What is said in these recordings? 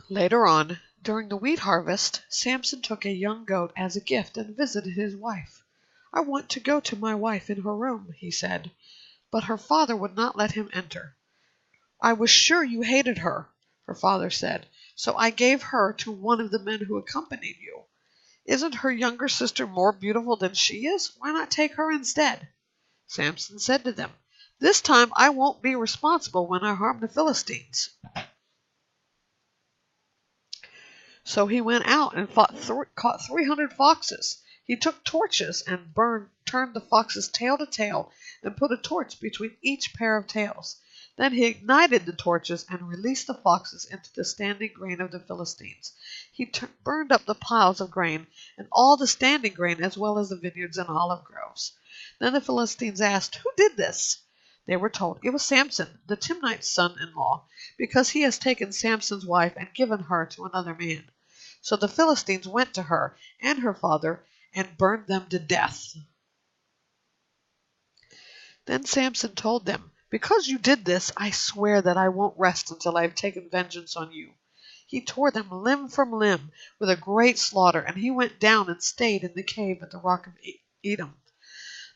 Later on, during the wheat harvest, Samson took a young goat as a gift and visited his wife. "I want to go to my wife in her room," he said, but her father would not let him enter. "I was sure you hated her," her father said, "so I gave her to one of the men who accompanied you. Isn't her younger sister more beautiful than she is? Why not take her instead?" Samson said to them, "This time I won't be responsible when I harm the Philistines." So he went out and caught 300 foxes. He took torches and turned the foxes tail to tail and put a torch between each pair of tails. Then he ignited the torches and released the foxes into the standing grain of the Philistines. He burned up the piles of grain and all the standing grain as well as the vineyards and olive groves. Then the Philistines asked, "Who did this?" They were told, "It was Samson, the Timnite's son-in-law, because he has taken Samson's wife and given her to another man." So the Philistines went to her and her father and burned them to death. Then Samson told them, "Because you did this, I swear that I won't rest until I have taken vengeance on you." He tore them limb from limb with a great slaughter, and he went down and stayed in the cave at the rock of Edom.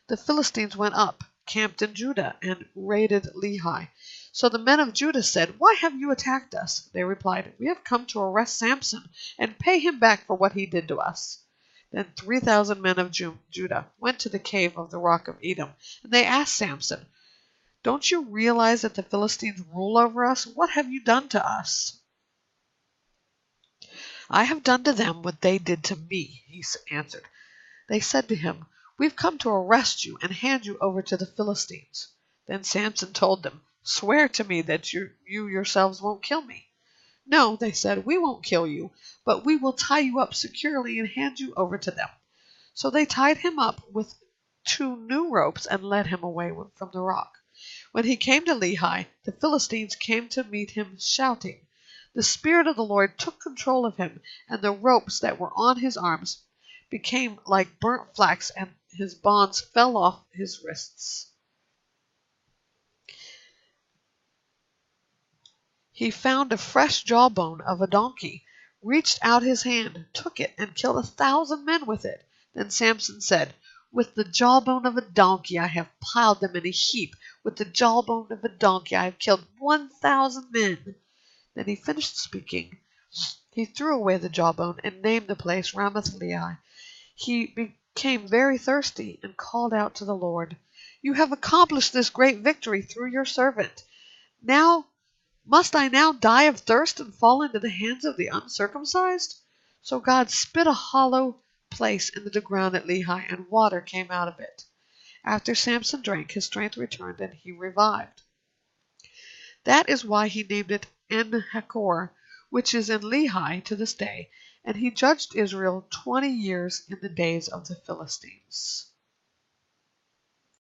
The Philistines went up, camped in Judah, and raided Lehi. So the men of Judah said, "Why have you attacked us?" They replied, "We have come to arrest Samson and pay him back for what he did to us." Then 3,000 men of Judah went to the cave of the rock of Edom, and they asked Samson, "Don't you realize that the Philistines rule over us? What have you done to us?" "I have done to them what they did to me," he answered. They said to him, "We've come to arrest you and hand you over to the Philistines." Then Samson told them, "Swear to me that you yourselves won't kill me." "No," they said, "we won't kill you, but we will tie you up securely and hand you over to them." So they tied him up with 2 new ropes and led him away from the rock. When he came to Lehi, the Philistines came to meet him shouting. The Spirit of the Lord took control of him, and the ropes that were on his arms became like burnt flax, and his bonds fell off his wrists. He found a fresh jawbone of a donkey, reached out his hand, took it, and killed 1,000 men with it. Then Samson said, "With the jawbone of a donkey I have piled them in a heap. With the jawbone of a donkey I have killed 1,000 men." Then he finished speaking. He threw away the jawbone and named the place Ramath-lehi. He became very thirsty and called out to the Lord, "You have accomplished this great victory through your servant. Must I now die of thirst and fall into the hands of the uncircumcised?" So God spit a hollow place into the ground at Lehi, and water came out of it. After Samson drank, his strength returned, and he revived. That is why he named it En-Hakkore, which is in Lehi to this day, and he judged Israel 20 years in the days of the Philistines.